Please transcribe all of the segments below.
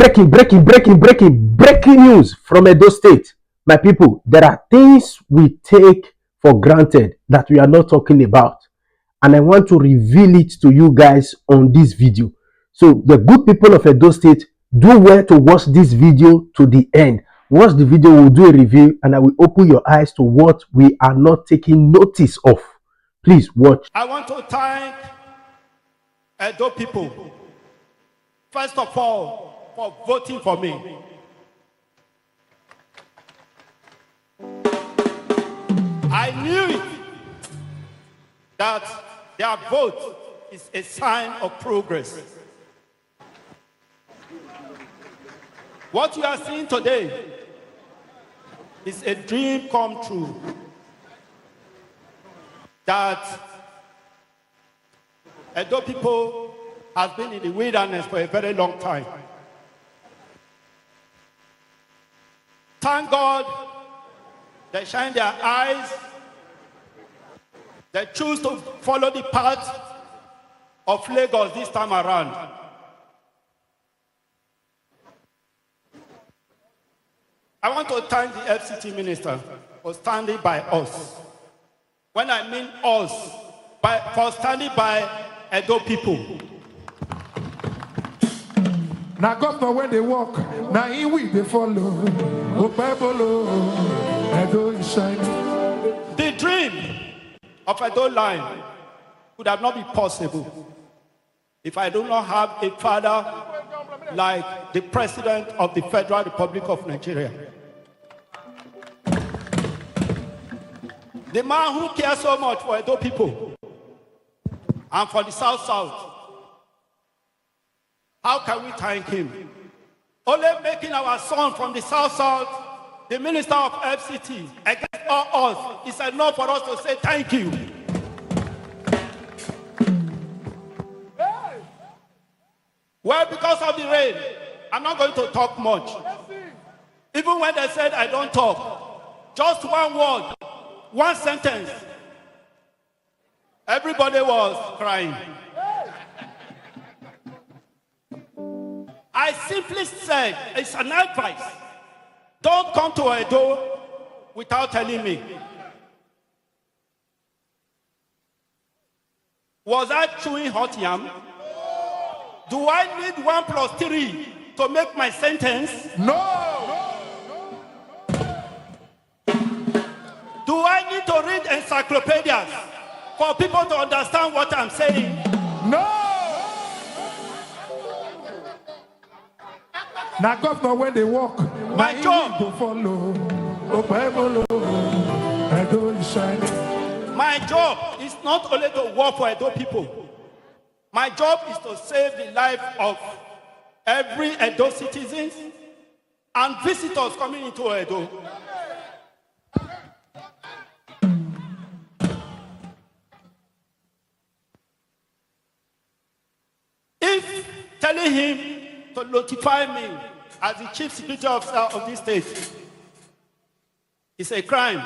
Breaking news from Edo State. My people, there are things we take for granted that we are not talking about. And I want to reveal it to you guys on this video. So the good people of Edo State, do well to watch this video to the end. Watch the video, we'll do a review, and I will open your eyes to what we are not taking notice of. Please watch. I want to thank Edo people, first of all, for voting for me. I knew it, that their vote is a sign of progress. What you are seeing today is a dream come true. That Edo people have been in the wilderness for a very long time. Thank God they shine their eyes. They choose to follow the path of Lagos this time around. I want to thank the FCT Minister for standing by us. When I mean us, for standing by Edo people. Now governor when they walk, now in we they follow. Okpebholo, Edo is shining. The dream of Edo Line could have not been possible if I do not have a father like the President of the Federal Republic of Nigeria. The man who cares so much for Edo people and for the South. How can we thank him? Only making our son from the South, the Minister of FCT, against all us, is enough for us to say thank you. Well, because of the rain, I'm not going to talk much. Even when they said I don't talk, just one word, one sentence, everybody was crying. I simply said, it's an advice. Don't come to Edo without telling me. Was I chewing hot yam? Do I need 1 + 3 to make my sentence? No! Do I need to read encyclopedias for people to understand what I'm saying? No! Now governor when they walk, my job to follow. Okpebholo, Edo is shining. My job is not only to work for Edo people. My job is to save the life of every Edo citizen and visitors coming into Edo. If telling him to notify me as the chief security officer of this state is a crime,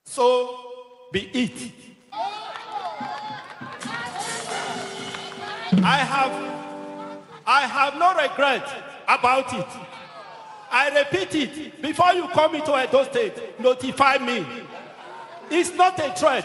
so be it. I have no regret about it. I repeat it, before you come into Edo State, notify me. It's not a threat.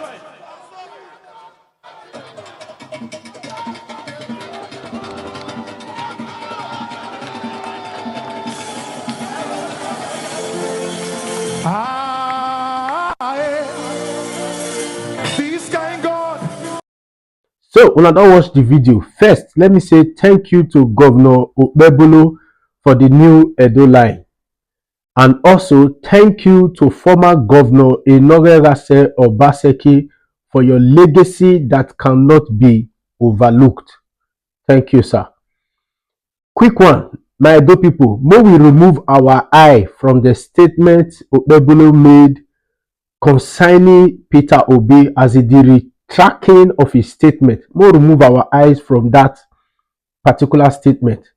This kind God. So when I don't watch the video, first let me say thank you to Governor Okpebholo for the new Edo Line, and also thank you to former Governor Enogerase Obaseki for your legacy that cannot be overlooked. Thank you, sir. Quick one, my Edo people, may we remove our eye from the statement Okpebholo made concerning Peter Obi as he did tracking of his statement. More remove our eyes from that particular statement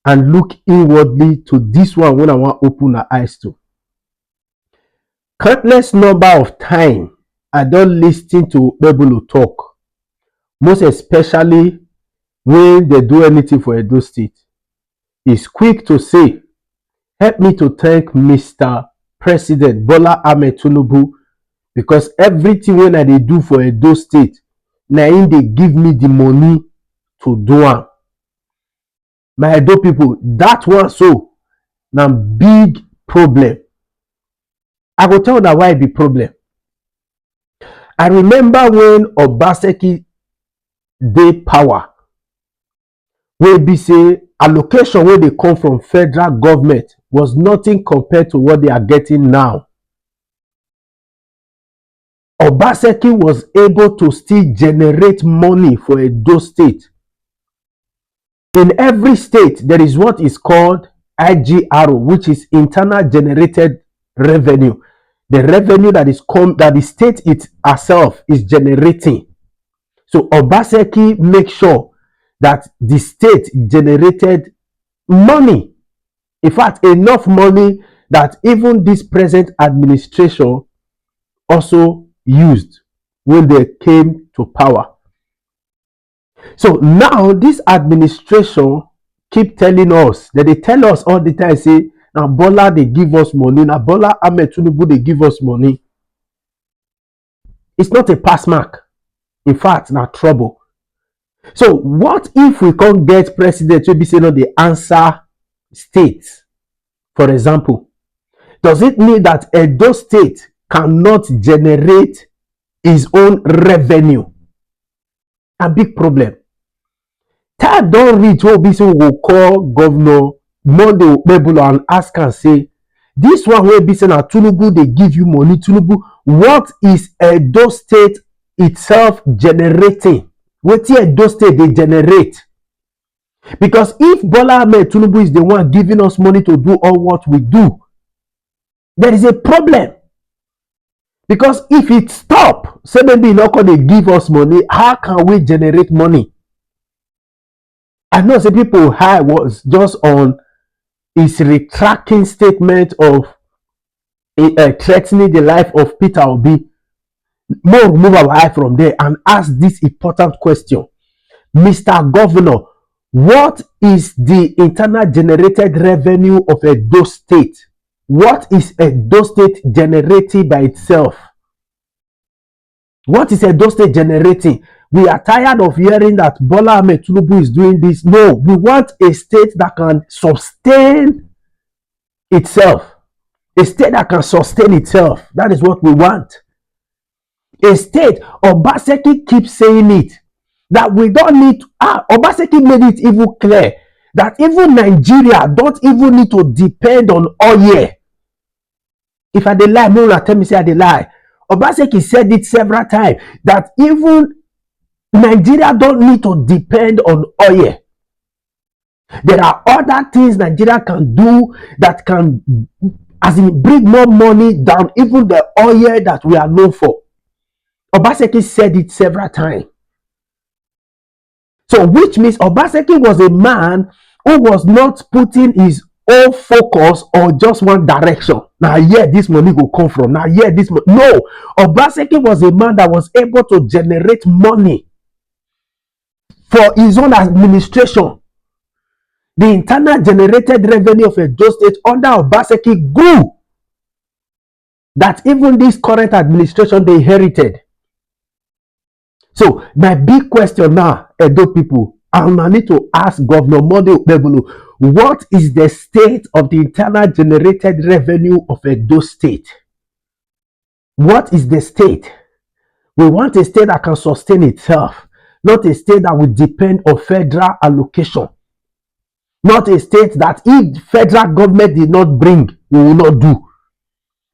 and look inwardly to this one when I want to open our eyes to. Countless number of time I don't listen to Okpebholo talk, most especially when they do anything for Edo State. is quick to say, help me to thank Mr. President Bola Ahmed Tinubu, because everything when I dey do for Edo State, na him dey give me the money to do am. My Edo people, that one so na big problem. I go tell una why e be problem. I remember when Obaseki dey power, wey be say allocation wey dey come from federal government was nothing compared to what they are getting now. Obaseki was able to still generate money for Edo State. In every state, there is what is called IGR, which is internal generated revenue. The revenue that the state itself is generating. So Obaseki makes sure that the state generated money. In fact, enough money that even this present administration also used when they came to power. So now this administration keep telling us, that they tell us all the time, say, now Bola they give us money, now Bola Ahmed Tinubu they give us money. It's not a pass mark. In fact, now trouble. So what if we can't get president to be saying on the answer states? For example, does it mean that Edo State cannot generate its own revenue? A big problem. Time don't reach where we will call Governor Monday Okpebholo and ask and say, this one will be saying that Tinubu they give you money. Tinubu, what is Edo State itself generating? What Edo State they generate? Because if Bola Ahmed Tinubu is the one giving us money to do all what we do, there is a problem. Because if it stop, say maybe not going to give us money, how can we generate money? I know some people high was just on his retracting statement of threatening the life of Peter Obi. More move our eye from there and ask this important question. Mr. Governor, what is the internal generated revenue of Edo State? What is Edo State generating by itself? What is Edo State generating? We are tired of hearing that Bola Ahmed Tinubu is doing this. No, we want a state that can sustain itself. A state that can sustain itself. That is what we want. A state, Obaseki keeps saying it, that we don't need, Obaseki made it even clear that even Nigeria don't even need to depend on oil. If I dey lie, no one tell me say I dey lie. Obaseki said it several times that even Nigeria don't need to depend on oil. There are other things Nigeria can do that can, as in, bring more money than even the oil that we are known for. Obaseki said it several times. So which means Obaseki was a man who was not putting his own focus on just one direction. Now here this money will come from. Now here this money. No, Obaseki was a man that was able to generate money for his own administration. The internal generated revenue of Edo State under Obaseki grew. That even this current administration they inherited. So my big question now, Edo people, I need to ask Governor Monday Okpebholo, what is the state of the internal generated revenue of Edo State? What is the state? We want a state that can sustain itself, not a state that will depend on federal allocation. Not a state that if federal government did not bring, we will not do.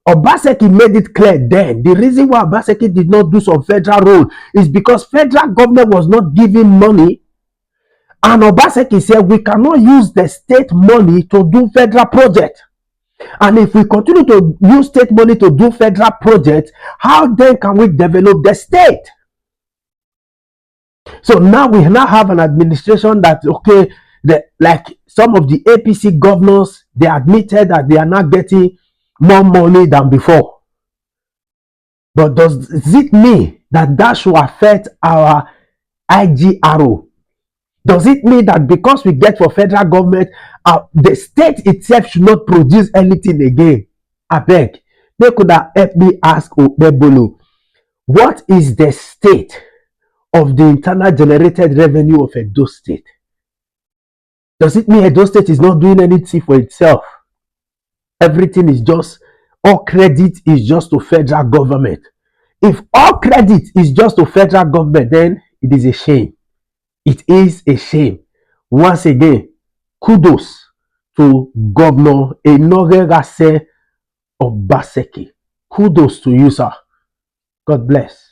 Obaseki made it clear then. The reason why Obaseki did not do some federal role is because federal government was not giving money. And Obaseki said we cannot use the state money to do federal project. And if we continue to use state money to do federal projects, how then can we develop the state? So now we now have an administration that, okay, like some of the APC governors, they admitted that they are not getting more money than before. But does it mean that should affect our IGR? Does it mean that because we get for federal government, the state itself should not produce anything again? I beg. They could have helped me ask Okpebholo, what is the state of the internal generated revenue of Edo State? Does it mean Edo State is not doing anything for itself? Everything is just, all credit is just to federal government. If all credit is just to federal government, then it is a shame. It is a shame. Once again, kudos to Governor Enogherase Obaseki. Kudos to you, sir. God bless.